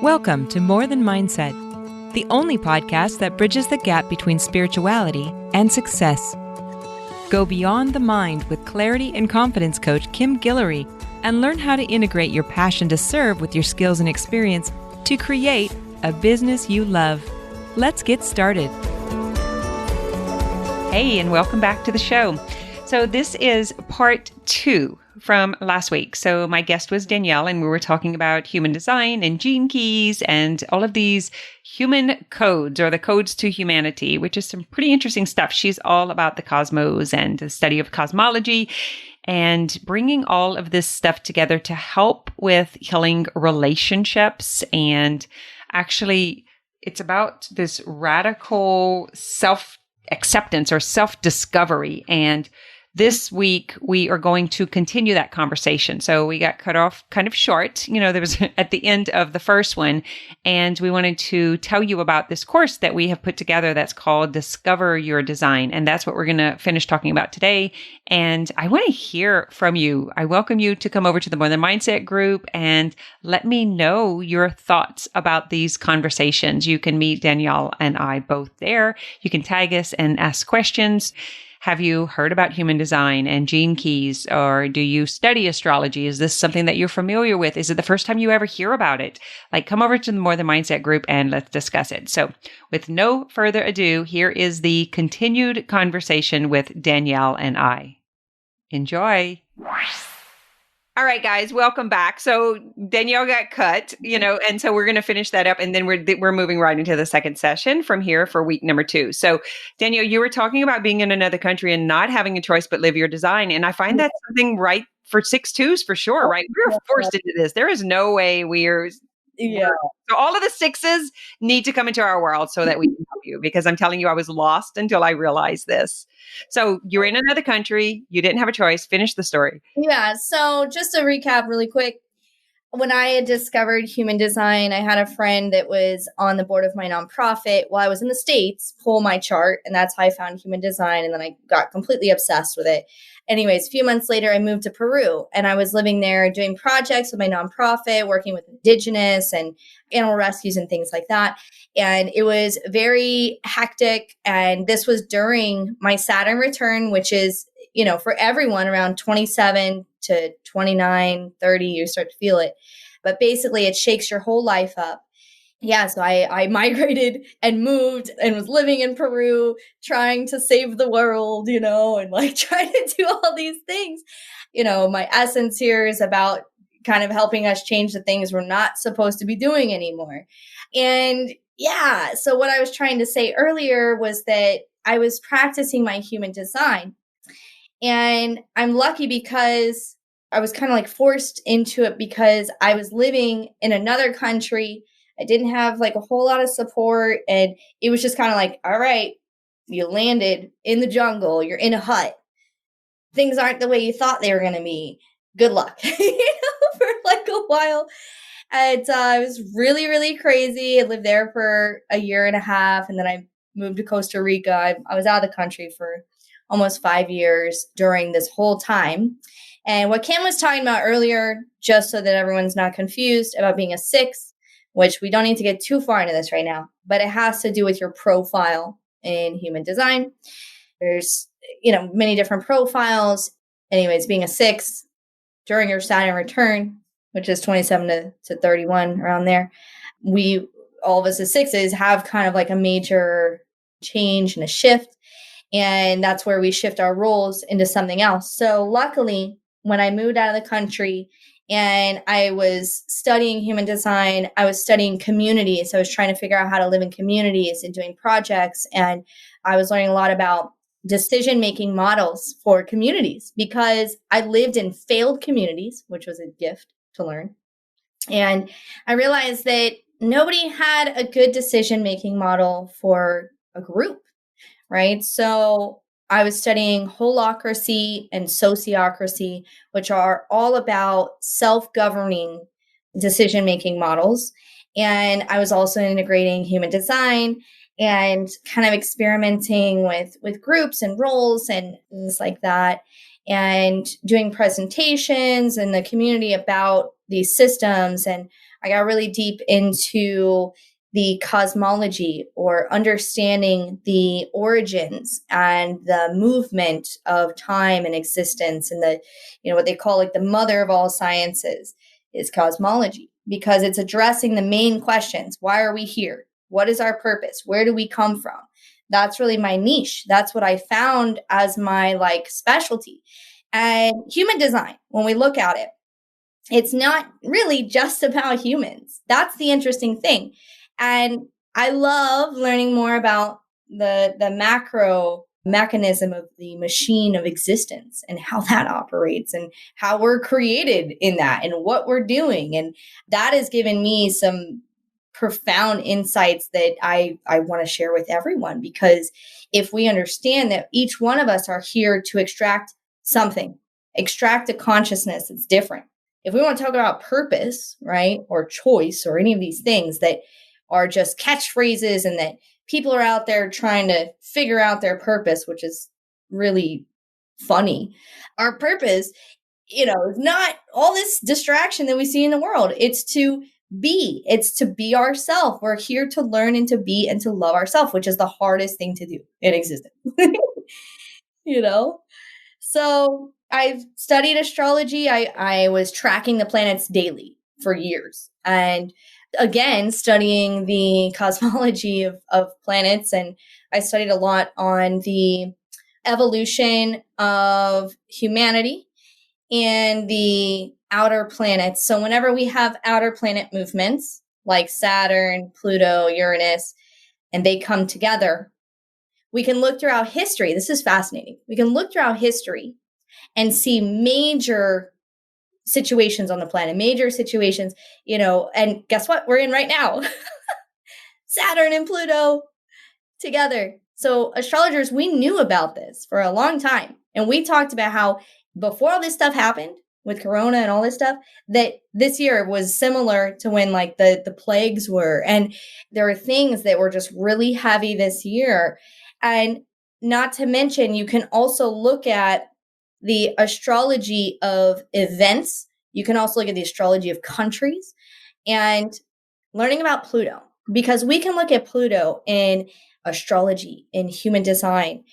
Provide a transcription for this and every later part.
Welcome to More Than Mindset, the only podcast that bridges the gap between spirituality and success. Go beyond the mind with clarity and confidence coach Kim Guillory and learn how to integrate your passion to serve with your skills and experience to create a business you love. Let's get started. Hey, and welcome back to the show. So this is part 2 from last week. So my guest was Danielle, and we were talking about human design and gene keys and all of these human codes, or the codes to humanity, which is some pretty interesting stuff. She's all about the cosmos and the study of cosmology and bringing all of this stuff together to help with healing relationships. And actually, it's about this radical self-acceptance or self-discovery. And this week, we are going to continue that conversation. So we got cut off kind of short. There was at the end of the first one, and we wanted to tell you about this course that we have put together that's called Discover Your Design. And that's what we're going to finish talking about today. And I want to hear from you. I welcome you to come over to the More Than Mindset group and let me know your thoughts about these conversations. You can meet Danielle and I both there. You can tag us and ask questions. Have you heard about human design and gene keys, or do you study astrology? Is this something that you're familiar with? Is it the first time you ever hear about it? Come over to the More Than Mindset group and let's discuss it. So with no further ado, here is the continued conversation with Danielle and I. Enjoy. All right, guys, welcome back. So Danielle got cut, and so we're going to finish that up, and then we're moving right into the second session from here for week number 2. So Danielle, you were talking about being in another country and not having a choice but live your design, and I find that something right for 6-2s for sure, right? We're forced into this. There is no way we're so all of the 6s need to come into our world so that we can help you, because I'm telling you, I was lost until I realized this. So you're in another country. You didn't have a choice. Finish the story. Yeah. So just to recap really quick, when I had discovered human design, I had a friend that was on the board of my nonprofit while I was in the States pull my chart. And that's how I found human design. And then I got completely obsessed with it. Anyways, a few months later, I moved to Peru, and I was living there doing projects with my nonprofit, working with indigenous and animal rescues and things like that. And it was very hectic. And this was during my Saturn return, which is, for everyone around 27 to 29, 30, you start to feel it. But basically, it shakes your whole life up. Yeah, so I migrated and moved and was living in Peru, trying to save the world, and trying to do all these things. My essence here is about kind of helping us change the things we're not supposed to be doing anymore. And yeah, so what I was trying to say earlier was that I was practicing my human design. And I'm lucky because I was kind of forced into it because I was living in another country. I didn't have a whole lot of support, and it was just kind of all right, you landed in the jungle, you're in a hut. Things aren't the way you thought they were going to be. Good luck, for a while. And it was really, really crazy. I lived there for a year and a half, and then I moved to Costa Rica. I was out of the country for almost 5 years during this whole time. And what Kim was talking about earlier, just so that everyone's not confused, about being a 6, which we don't need to get too far into this right now, but it has to do with your profile in human design. There's, many different profiles. Anyways, being a 6 during your Saturn return, which is 27 to 31, around there, all of us as 6s have kind of a major change and a shift. And that's where we shift our roles into something else. So luckily, when I moved out of the country, and I was studying human design, I was studying communities. I was trying to figure out how to live in communities and doing projects. And I was learning a lot about decision-making models for communities because I lived in failed communities, which was a gift to learn. And I realized that nobody had a good decision-making model for a group, right? So I was studying holacracy and sociocracy, which are all about self-governing decision-making models. And I was also integrating human design and kind of experimenting with groups and roles and things like that, and doing presentations in the community about these systems. And I got really deep into the cosmology, or understanding the origins and the movement of time and existence, and the, what they call like the mother of all sciences is cosmology, because it's addressing the main questions. Why are we here? What is our purpose? Where do we come from? That's really my niche. That's what I found as my like specialty. And human design, when we look at it, it's not really just about humans. That's the interesting thing. And I love learning more about the macro mechanism of the machine of existence and how that operates and how we're created in that and what we're doing. And that has given me some profound insights that I want to share with everyone, because if we understand that each one of us are here to extract something, extract a consciousness that's different. If we want to talk about purpose, right, or choice, or any of these things that are just catchphrases and that people are out there trying to figure out their purpose, which is really funny. Our purpose, is not all this distraction that we see in the world. It's to be ourselves. We're here to learn and to be and to love ourselves, which is the hardest thing to do in existence. So I've studied astrology. I was tracking the planets daily for years. And again, studying the cosmology of planets. And I studied a lot on the evolution of humanity and the outer planets. So whenever we have outer planet movements like Saturn, Pluto, Uranus, and they come together, we can look throughout history. This is fascinating. We can look throughout history and see major situations on the planet, major situations, and guess what? We're in right now. Saturn and Pluto together. So astrologers, we knew about this for a long time. And we talked about how before all this stuff happened with Corona and all this stuff, that this year was similar to when like the plagues were. And there are things that were just really heavy this year. And not to mention, you can also look at the astrology of events. You can also look at the astrology of countries and learning about Pluto, because we can look at Pluto in astrology, in human design,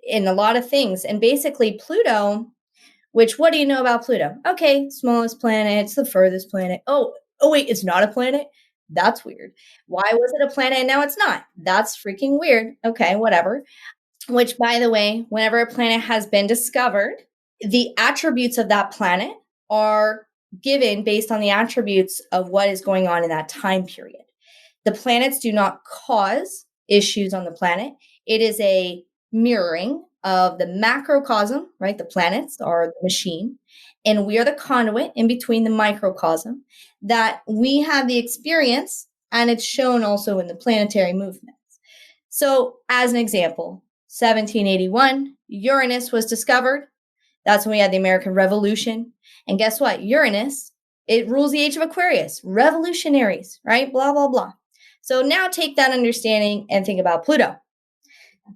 in a lot of things. And basically Pluto, which, what do you know about Pluto? Okay, smallest planet, it's the furthest planet. Oh, wait, it's not a planet? That's weird. Why was it a planet and now it's not? That's freaking weird. Okay, whatever. Which, by the way, whenever a planet has been discovered, the attributes of that planet are given based on the attributes of what is going on in that time period. The planets do not cause issues on the planet. It is a mirroring of the macrocosm, right? The planets are the machine, and we are the conduit in between the microcosm, that we have the experience, and it's shown also in the planetary movements. So as an example, 1781, Uranus was discovered. That's when we had the American Revolution. And guess what? Uranus, it rules the age of Aquarius, revolutionaries, right? Blah, blah, blah. So now take that understanding and think about Pluto.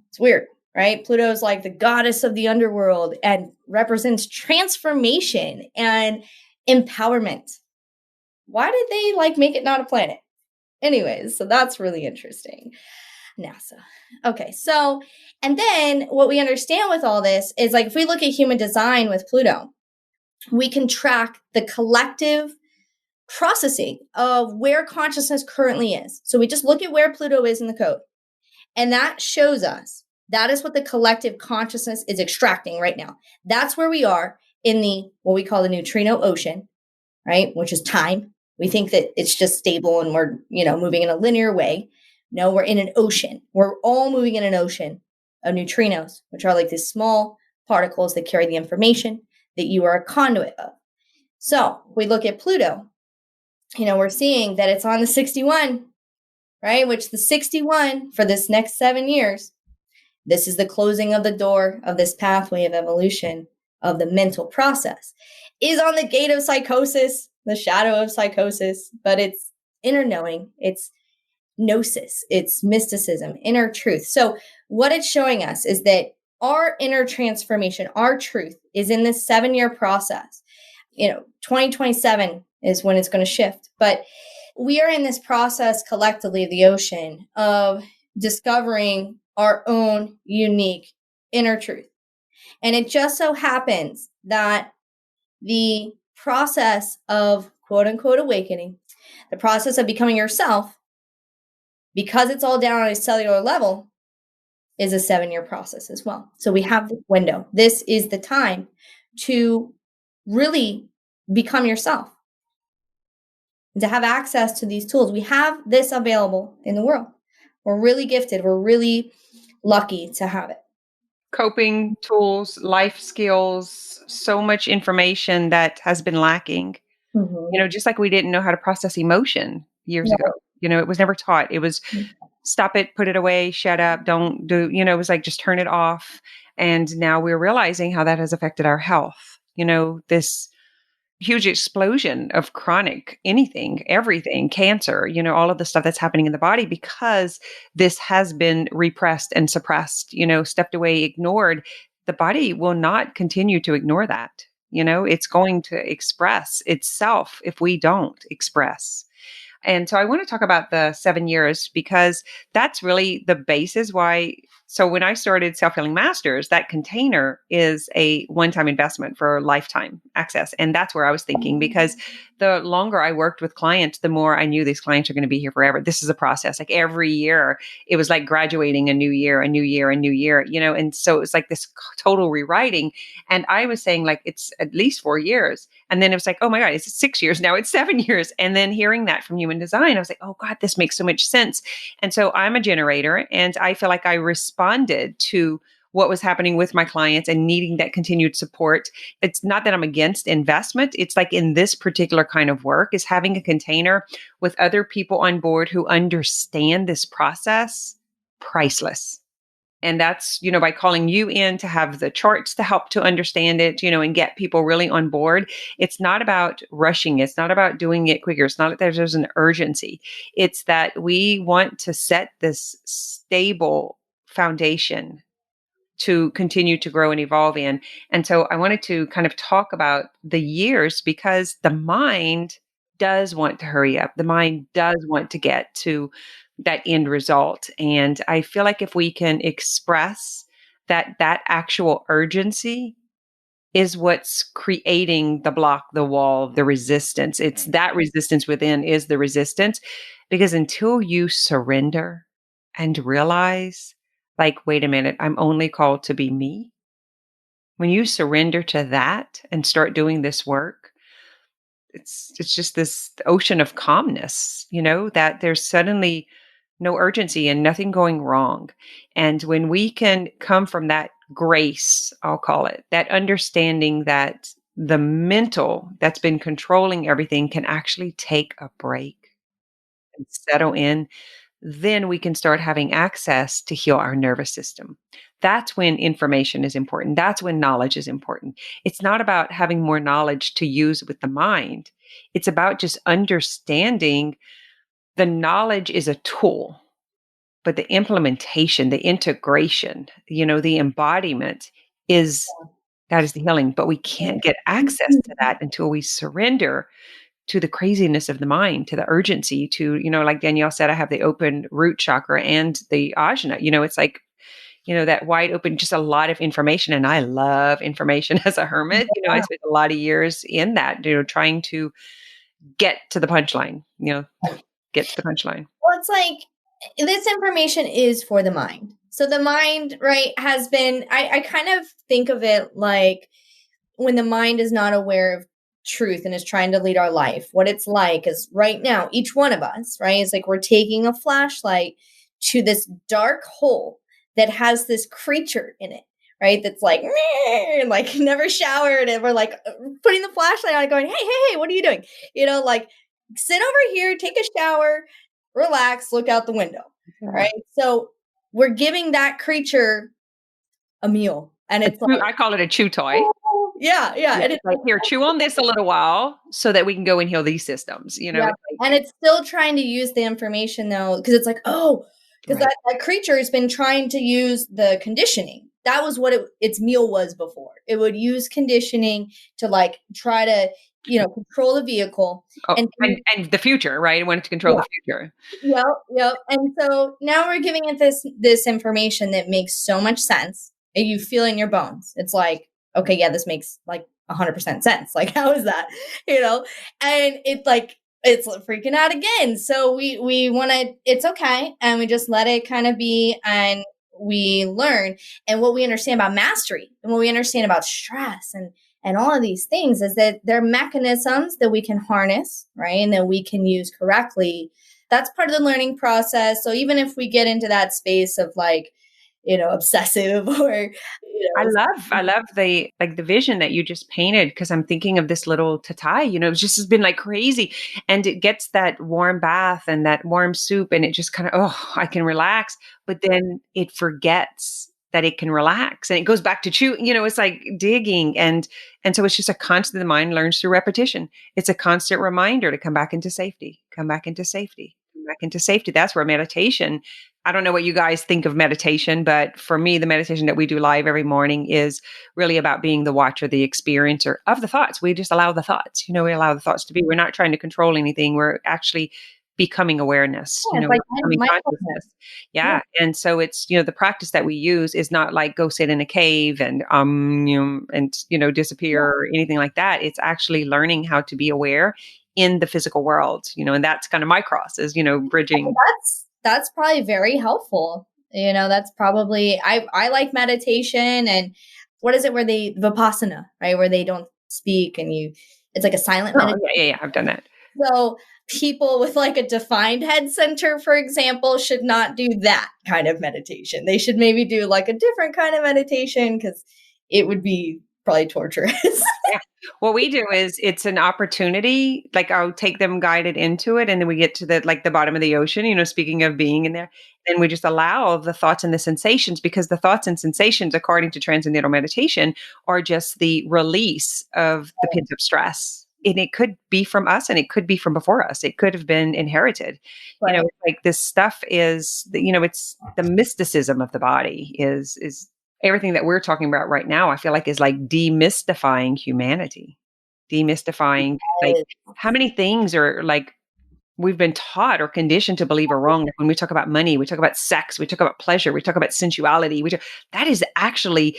It's weird, right? Pluto is like the goddess of the underworld and represents transformation and empowerment. Why did they make it not a planet? Anyways, so that's really interesting. NASA. Okay, so, and then what we understand with all this is if we look at human design with Pluto, we can track the collective processing of where consciousness currently is. So we just look at where Pluto is in the code, and that shows us that is what the collective consciousness is extracting right now. That's where we are in the, what we call the neutrino ocean, right? Which is time. We think that it's just stable and we're, moving in a linear way. No, we're in an ocean. We're all moving in an ocean of neutrinos, which are like these small particles that carry the information that you are a conduit of. So we look at Pluto, we're seeing that it's on the 61, right? Which the 61 for this next 7 years, this is the closing of the door of this pathway of evolution of the mental process, is on the gate of psychosis, the shadow of psychosis, but it's inner knowing, it's gnosis, it's mysticism, inner truth. So what it's showing us is that our inner transformation, our truth is in this 7-year process. 2027 is when it's going to shift. But we are in this process collectively, the ocean, of discovering our own unique inner truth. And it just so happens that the process of quote unquote awakening, the process of becoming yourself, because it's all down on a cellular level, is a 7-year process as well. So we have this window. This is the time to really become yourself, and to have access to these tools. We have this available in the world. We're really gifted. We're really lucky to have it. Coping tools, life skills, so much information that has been lacking. Mm-hmm. Just like we didn't know how to process emotion years Yeah. ago. It was never taught. It was stop it, put it away, shut up, don't do, it was like just turn it off. And now we're realizing how that has affected our health. This huge explosion of chronic anything, everything, cancer, all of the stuff that's happening in the body because this has been repressed and suppressed, stepped away, ignored. The body will not continue to ignore that. It's going to express itself if we don't express. And so I want to talk about the 7 years because that's really the basis why. So when I started Self-Healing Masters, that container is a one-time investment for lifetime access. And that's where I was thinking, because the longer I worked with clients, the more I knew these clients are going to be here forever. This is a process. Like every year, it was like graduating a new year, a new year, a new year, and so it was like this total rewriting. And I was saying like, it's at least 4 years. And then it was like, oh my God, it's 6 years now, it's 7 years. And then hearing that from Human Design, I was like, oh God, this makes so much sense. And so I'm a generator, and I feel like I responded to what was happening with my clients and needing that continued support. It's not that I'm against investment. It's like in this particular kind of work is having a container with other people on board who understand this process, priceless. And that's, by calling you in to have the charts to help to understand it, and get people really on board. It's not about rushing. It's not about doing it quicker. It's not that there's an urgency. It's that we want to set this stable foundation to continue to grow and evolve in. And so I wanted to kind of talk about the years because the mind does want to hurry up. The mind does want to get to that end result. And I feel like if we can express that actual urgency is what's creating the block, the wall, the resistance. It's that resistance within is the resistance, because until you surrender and realize, like, wait a minute, I'm only called to be me. When you surrender to that and start doing this work, it's just this ocean of calmness, that there's suddenly no urgency and nothing going wrong. And when we can come from that grace, I'll call it, that understanding that the mental that's been controlling everything can actually take a break and settle in, then we can start having access to heal our nervous system. That's when information is important. That's when knowledge is important. It's not about having more knowledge to use with the mind. It's about just understanding the knowledge is a tool, but the implementation, the integration, the embodiment that is the healing. But we can't get access to that until we surrender to the craziness of the mind, to the urgency, to, like Danielle said, I have the open root chakra and the ajna, it's like, that wide open, just a lot of information. And I love information as a hermit. I spent a lot of years in that, trying to get to the punchline, get to the punchline. Well, it's like this information is for the mind. So the mind, right, has been, I kind of think of it like when the mind is not aware of truth and is trying to lead our life. What it's like is right now, each one of us, right, is like we're taking a flashlight to this dark hole that has this creature in it, right? That's like never showered, and we're like putting the flashlight on and going, hey, what are you doing? Like sit over here, take a shower, relax, look out the window, right? So we're giving that creature a meal, and it's like, I call it a chew toy. Yeah. And it's like, here, chew on this a little while so that we can go and heal these systems, Yeah. And it's still trying to use the information though, because it's like, because that creature has been trying to use the conditioning. That was what its meal was before. It would use conditioning to like try to control the vehicle. Oh, And and the future, right? I wanted to control yeah, the future. yep, yep. And so now we're giving it this information that makes so much sense. And you feel in your bones. It's like, okay, yeah, this makes like 100% sense. Like, how is that? And it's freaking out again. So we want to. It's okay, and we just let it kind of be, and we learn. And what we understand about mastery, and what we understand about stress, and all of these things is that they're mechanisms that we can harness, right, and that we can use correctly. That's part of the learning process. So even if we get into that space of like, obsessive or, I love the vision that you just painted, because I'm thinking of this little tatai, it's just has been like crazy, and it gets that warm bath and that warm soup, and it just kind of, oh, I can relax, but then it forgets that it can relax, and it goes back to chew, it's like digging, and so it's just a constant. The mind learns through repetition. It's a constant reminder to come back into safety, come back into safety, come back into safety. That's where meditation, I don't know what you guys think of meditation, but for me, the meditation that we do live every morning is really about being the watcher, the experiencer of the thoughts. We just allow the thoughts, we allow the thoughts to be. We're not trying to control anything. We're actually becoming awareness, yeah, it's like we're becoming mindfulness. consciousness. Yeah. And so it's, the practice that we use is not like go sit in a cave and, disappear or anything like that. It's actually learning how to be aware in the physical world, and that's kind of my cross is, bridging. That's probably very helpful. That's probably, I like meditation. And what is it where they Vipassana, right? Where they don't speak and it's like a silent meditation. Yeah. I've done that. So people with like a defined head center, for example, should not do that kind of meditation. They should maybe do like a different kind of meditation, because it would be probably torturous. Yeah. What we do is it's an opportunity. Like I'll take them guided into it, and then we get to the bottom of the ocean, speaking of being in there, and we just allow the thoughts and the sensations, because the thoughts and sensations, according to transcendental meditation, are just the release of the pent up stress. And it could be from us, and it could be from before us. It could have been inherited. Right. Like this stuff is, it's the mysticism of the body is everything that we're talking about right now. I feel like is like demystifying humanity, demystifying like how many things are like we've been taught or conditioned to believe are wrong. When we talk about money, we talk about sex, we talk about pleasure, we talk about sensuality. That is actually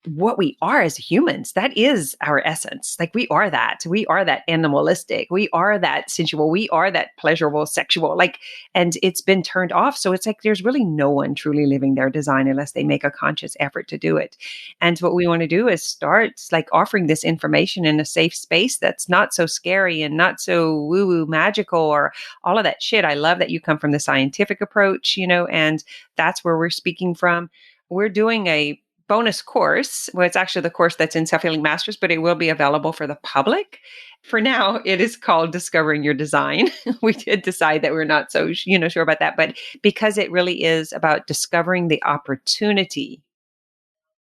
what we are as humans. That is our essence. Like we are that. We are that animalistic. We are that sensual. We are that pleasurable, sexual. Like, and it's been turned off. So it's like there's really no one truly living their design unless they make a conscious effort to do it. And what we want to do is start like offering this information in a safe space that's not so scary and not so woo-woo magical or all of that shit. I love that you come from the scientific approach, and that's where we're speaking from. We're doing a bonus course. Well, it's actually the course that's in Self Healing Masters, but it will be available for the public. For now, it is called Discovering Your Design. We did decide that we're not so, sure about that, but because it really is about discovering the opportunity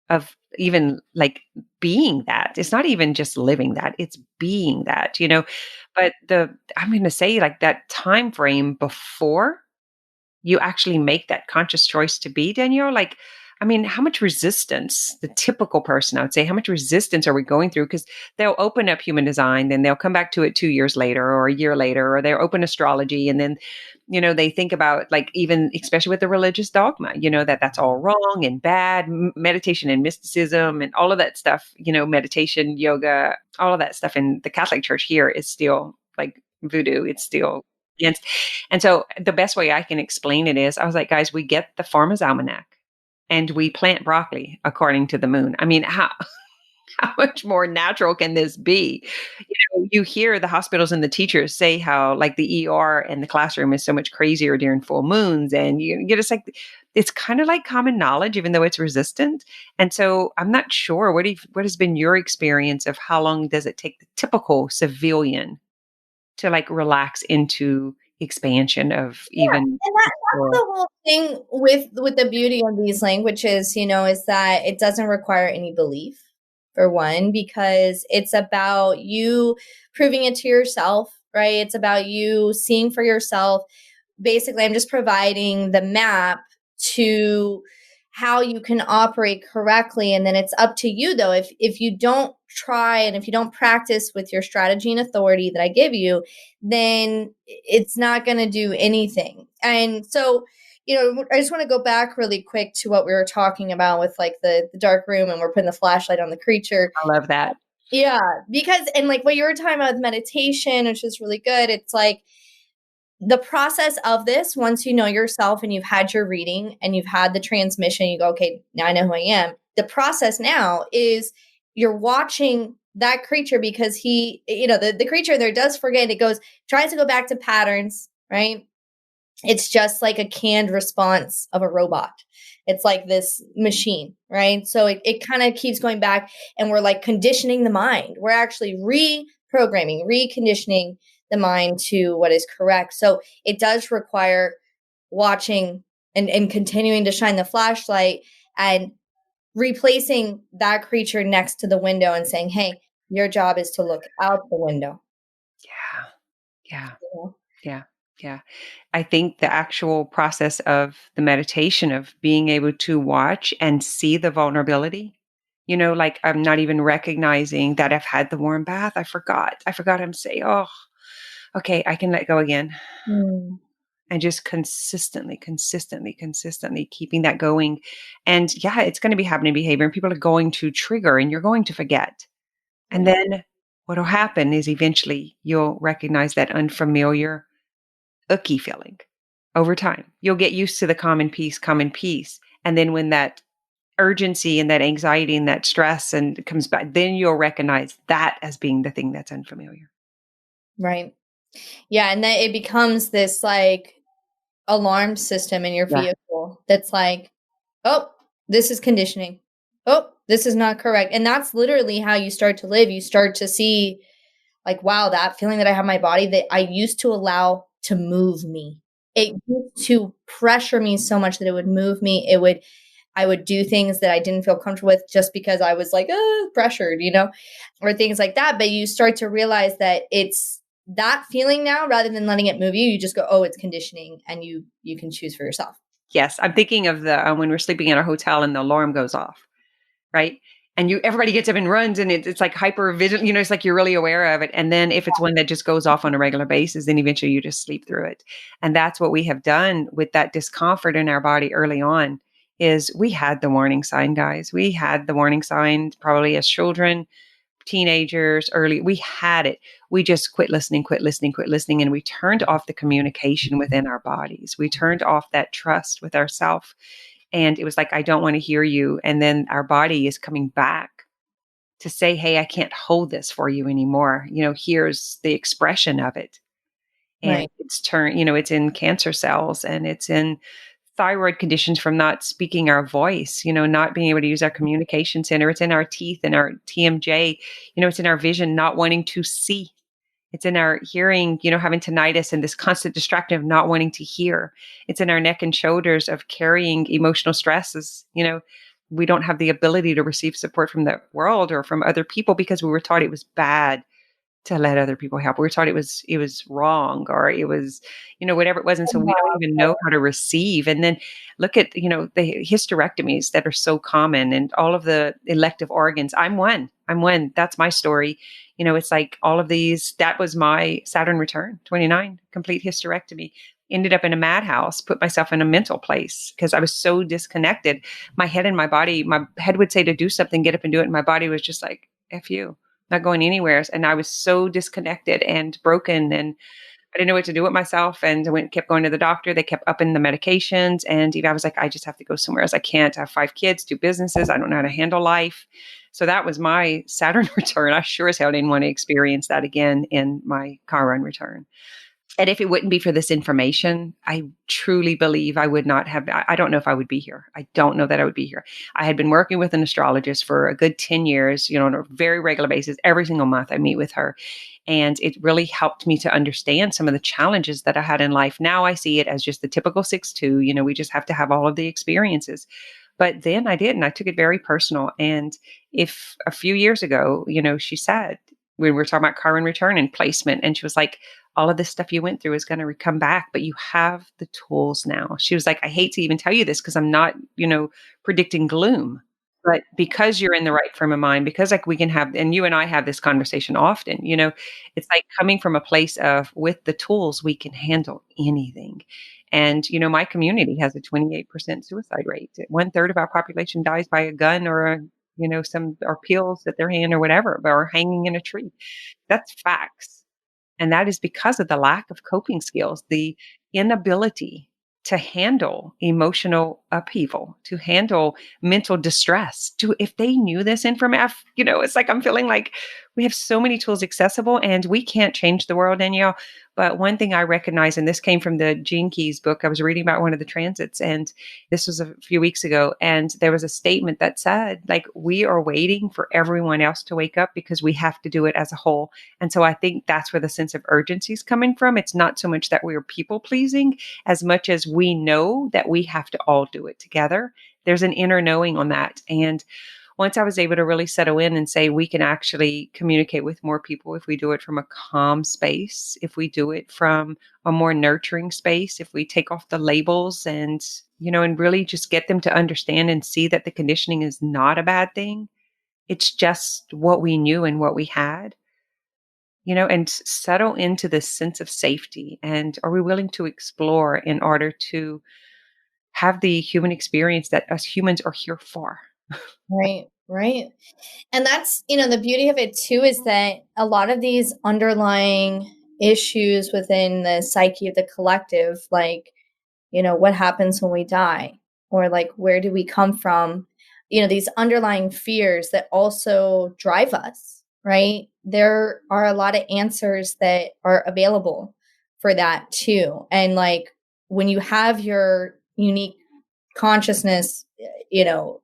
of even like being that. It's not even just living that, it's being that, But I'm going to say like that time frame before you actually make that conscious choice to be, Danielle, like, I mean, how much resistance, the typical person, I would say, how much resistance are we going through? Because they'll open up human design, then they'll come back to it 2 years later or a year later, or they'll open astrology. And then, they think about like, even especially with the religious dogma, that that's all wrong and bad, meditation and mysticism and all of that stuff, meditation, yoga, all of that stuff in the Catholic Church here is still like voodoo. It's still against. And so the best way I can explain it is I was like, guys, we get the Farmer's Almanac and we plant broccoli according to the moon. I mean, how much more natural can this be? You hear the hospitals and the teachers say how like the ER and the classroom is so much crazier during full moons. And you're just like, it's kind of like common knowledge, even though it's resistant. And so I'm not sure what has been your experience of how long does it take the typical civilian to like relax into expansion of even. And that's the whole thing with the beauty of these languages, is that it doesn't require any belief, for one, because it's about you proving it to yourself, right? It's about you seeing for yourself. Basically, I'm just providing the map to how you can operate correctly. And then it's up to you, though. If you don't try and if you don't practice with your strategy and authority that I give you, then it's not going to do anything. And so, I just want to go back really quick to what we were talking about with like the dark room, and we're putting the flashlight on the creature. I love that. Yeah, because, and like what you were talking about with meditation, which is really good. It's like the process of this, once you know yourself and you've had your reading and you've had the transmission, you go, okay, now I know who I am. The process now is you're watching that creature, because he, the creature there does forget. It goes, tries to go back to patterns, right? It's just like a canned response of a robot. It's like this machine, right? So it kind of keeps going back, and we're like conditioning the mind. We're actually reprogramming, reconditioning the mind to what is correct. So it does require watching and continuing to shine the flashlight and replacing that creature next to the window and saying, hey, your job is to look out the window. Yeah. Yeah. You Yeah. Yeah. I think the actual process of the meditation of being able to watch and see the vulnerability, like I'm not even recognizing that I've had the warm bath. I forgot. I'm saying, oh, okay, I can let go again. know? And just consistently keeping that going. And yeah, it's going to be happening behavior, and people are going to trigger, and you're going to forget. And then what will happen is eventually you'll recognize that unfamiliar, icky feeling over time. You'll get used to the common peace. And then when that urgency and that anxiety and that stress and comes back, then you'll recognize that as being the thing that's unfamiliar. Right. Yeah. And then it becomes this like alarm system in your Yeah. vehicle that's like, oh, this is conditioning. Oh, this is not correct. And that's literally how you start to live. You start to see like, wow, that feeling that I have in my body that I used to allow to move me. It used to pressure me so much that it would move me. I would do things that I didn't feel comfortable with just because I was like, pressured, or things like that. But you start to realize that it's that feeling now, rather than letting it move you, you just go, oh, it's conditioning, and you can choose for yourself. Yes. I'm thinking of the when we're sleeping in our hotel and the alarm goes off, right? And everybody gets up and runs, and it's like hyper vigilant, it's like you're really aware of it. And then if it's one that just goes off on a regular basis, then eventually you just sleep through it. And that's what we have done with that discomfort in our body early on. Is we had the warning sign, guys. We had the warning sign probably as children, teenagers, early. We had it. We just quit listening. And we turned off the communication within our bodies. We turned off that trust with ourselves. And it was like, I don't want to hear you. And then our body is coming back to say, hey, I can't hold this for you anymore. Here's the expression of it. And Right. it's in cancer cells, and it's in thyroid conditions from not speaking our voice, not being able to use our communication center. It's in our teeth and our TMJ, it's in our vision, not wanting to see. It's in our hearing, having tinnitus and this constant distraction of not wanting to hear. It's in our neck and shoulders of carrying emotional stresses. We don't have the ability to receive support from the world or from other people because we were taught it was bad to let other people help. We were taught it was wrong, or it was, whatever it was. And so we don't even know how to receive. And then look at, the hysterectomies that are so common and all of the elective organs. I'm one. That's my story. It's like all of these, that was my Saturn return, 29, complete hysterectomy. Ended up in a madhouse, put myself in a mental place because I was so disconnected. My head and my body, my head would say to do something, get up and do it. And my body was just like, F you. Not going anywhere. And I was so disconnected and broken, and I didn't know what to do with myself. And I kept going to the doctor. They kept upping the medications. And I was like, I just have to go somewhere else. I can't. I have 5 kids, 2 businesses. I don't know how to handle life. So that was my Saturn return. I sure as hell didn't want to experience that again in my Chiron return. And if it wouldn't be for this information, I truly believe I would not have, I don't know if I would be here. I don't know that I would be here. I had been working with an astrologist for a good 10 years, on a very regular basis. Every single month I meet with her. And it really helped me to understand some of the challenges that I had in life. Now I see it as just the typical 6-2, we just have to have all of the experiences. But then I didn't. I took it very personal. And if a few years ago, she said, we were talking about carbon return and placement. And she was like, all of this stuff you went through is going to come back, but you have the tools now. She was like, I hate to even tell you this because I'm not, predicting gloom. But because you're in the right frame of mind, because like we can have, and you and I have this conversation often, it's like coming from a place of with the tools, we can handle anything. And, my community has a 28% suicide rate. One third of our population dies by a gun some or pills at their hand or whatever, or hanging in a tree. That's facts. And that is because of the lack of coping skills, the inability to handle emotional upheaval, to handle mental distress. If they knew this information, it's like I'm feeling like we have so many tools accessible and we can't change the world, Danielle. But one thing I recognize, and this came from the Gene Keys book, I was reading about one of the transits, and this was a few weeks ago, and there was a statement that said, like, we are waiting for everyone else to wake up because we have to do it as a whole. And so I think that's where the sense of urgency is coming from. It's not so much that we are people pleasing as much as we know that we have to all do it together. There's an inner knowing on that. And once I was able to really settle in and say, we can actually communicate with more people if we do it from a calm space, if we do it from a more nurturing space, if we take off the labels and really just get them to understand and see that the conditioning is not a bad thing. It's just what we knew and what we had, and settle into this sense of safety. And are we willing to explore in order to have the human experience that us humans are here for? Right, right. And that's, the beauty of it too, is that a lot of these underlying issues within the psyche of the collective, like, what happens when we die, or like, where do we come from? These underlying fears that also drive us, right? There are a lot of answers that are available for that too. And like, when you have your unique consciousness,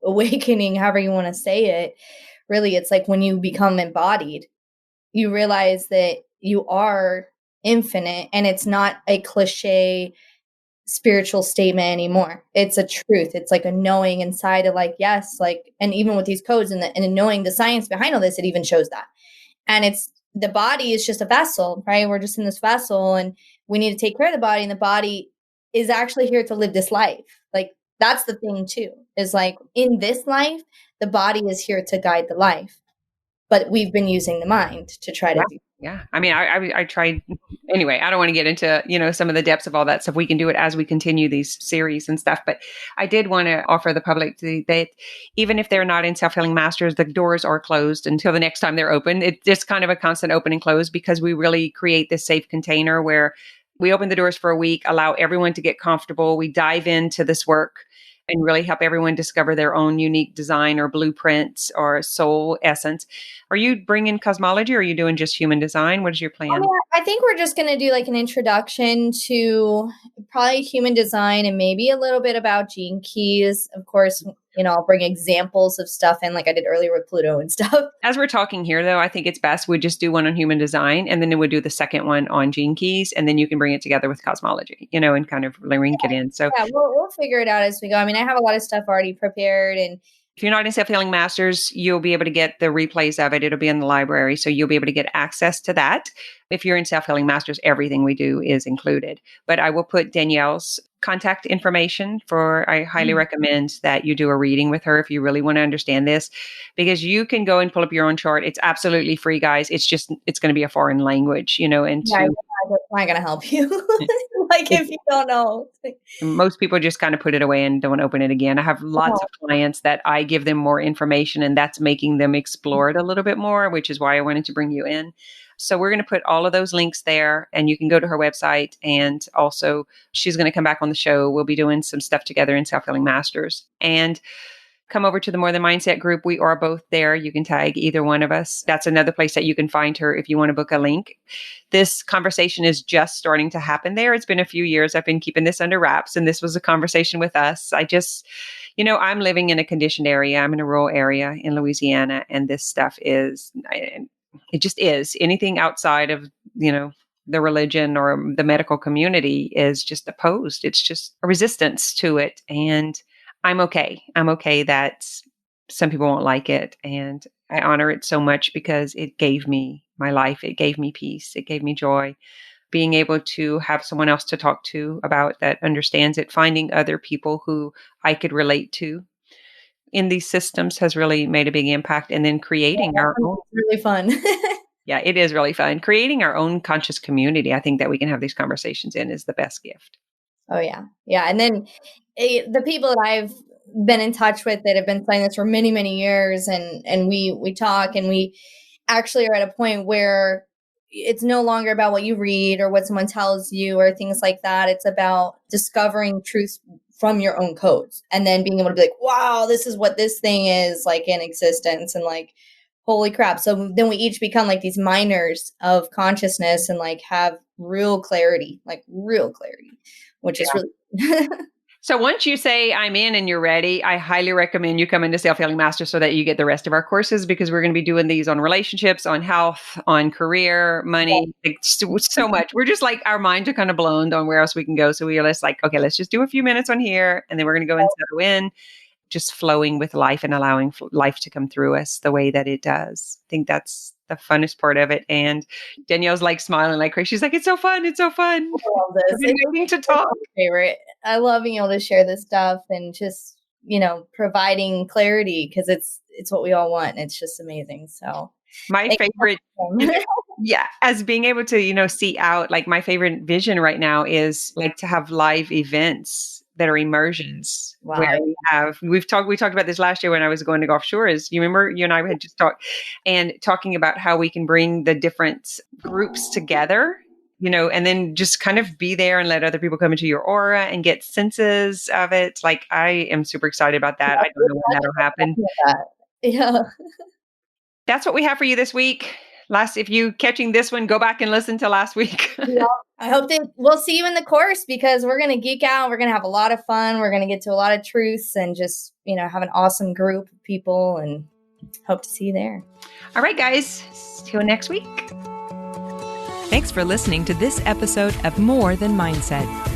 awakening, however you want to say it, really, it's like when you become embodied, you realize that you are infinite, and it's not a cliche spiritual statement anymore. It's a truth. It's like a knowing inside of like, yes, like, and even with these codes and knowing the science behind all this, it even shows that. And it's, the body is just a vessel, right? We're just in this vessel, and we need to take care of the body, and the body is actually here to live this life. Like, that's the thing too, is like, in this life, the body is here to guide the life, but we've been using the mind to try to do. Yeah. I mean, I tried anyway. I don't want to get into, some of the depths of all that stuff. We can do it as we continue these series and stuff. But I did want to offer the public that even if they're not in Self-Healing Masters, the doors are closed until the next time they're open. It's just kind of a constant open and close, because we really create this safe container where we open the doors for a week, allow everyone to get comfortable. We dive into this work and really help everyone discover their own unique design or blueprints or soul essence. Are you bringing cosmology, or are you doing just human design? What is your plan? I think we're just going to do like an introduction to probably human design, and maybe a little bit about gene keys. Of course, I'll bring examples of stuff in, like I did earlier with Pluto and stuff. As we're talking here, though, I think it's best we just do one on human design, and then we'll do the second one on gene keys, and then you can bring it together with cosmology, and kind of link it in. So yeah, we'll figure it out as we go. I mean, I have a lot of stuff already prepared, and if you're not in Self-Healing Masters, you'll be able to get the replays of it. It'll be in the library, so you'll be able to get access to that. If you're in Self-Healing Masters, everything we do is included. But I will put Danielle's contact information I highly recommend that you do a reading with her if you really want to understand this, because you can go and pull up your own chart. It's absolutely free, guys. It's going to be a foreign language, and I'm not going to help you. Like, if you don't know. Most people just kind of put it away and don't open it again. I have lots of clients that I give them more information, and that's making them explore it a little bit more, which is why I wanted to bring you in. So we're going to put all of those links there, and you can go to her website. And also, she's going to come back on the show. We'll be doing some stuff together in Self-Healing Masters. And come over to the More Than Mindset group. We are both there. You can tag either one of us. That's another place that you can find her if you want to book a link. This conversation is just starting to happen there. It's been a few years. I've been keeping this under wraps, and this was a conversation with us. I just, I'm living in a conditioned area. I'm in a rural area in Louisiana, and this stuff it just is. Anything outside of, the religion or the medical community is just opposed. It's just a resistance to it. And I'm okay. I'm okay that some people won't like it. And I honor it so much because it gave me my life. It gave me peace. It gave me joy. Being able to have someone else to talk to about that understands it, finding other people who I could relate to in these systems has really made a big impact. And then creating our own. Really fun. Yeah, it is really fun. Creating our own conscious community, I think that we can have these conversations in, is the best gift. Oh, yeah. Yeah. And then the people that I've been in touch with that have been playing this for many, many years, and we talk, and we actually are at a point where it's no longer about what you read or what someone tells you or things like that. It's about discovering truth from your own codes, and then being able to be like, wow, this is what this thing is like in existence, and like, holy crap. So then we each become like these miners of consciousness and like have real clarity, which is really So once you say I'm in and you're ready, I highly recommend you come into Self-Healing Master so that you get the rest of our courses, because we're going to be doing these on relationships, on health, on career, money, like so much. We're just like, our minds are kind of blown on where else we can go. So we are just like, okay, let's just do a few minutes on here, and then we're going to go and settle in, just flowing with life and allowing life to come through us the way that it does. I think that's the funnest part of it. And Danielle's like smiling like crazy. She's like, it's so fun. It's so fun. I love this. I've been waiting to talk. It's my favorite. I love being able to share this stuff and just, providing clarity, because it's what we all want. And it's just amazing. So my favorite, yeah, as being able to, see out, like my favorite vision right now is like to have live events that are immersions. Wow. Where we talked about this last year when I was going to Gulf Shores. You remember, you and I had just talking about how we can bring the different groups together, and then just kind of be there and let other people come into your aura and get senses of it. Like, I am super excited about that. I don't know when that'll happen. Yeah. That's what we have for you this week. If you catching this one, go back and listen to last week. Yeah. I hope that we'll see you in the course, because we're going to geek out. We're going to have a lot of fun. We're going to get to a lot of truths and just, have an awesome group of people, and hope to see you there. All right, guys. See you next week. Thanks for listening to this episode of More Than Mindset.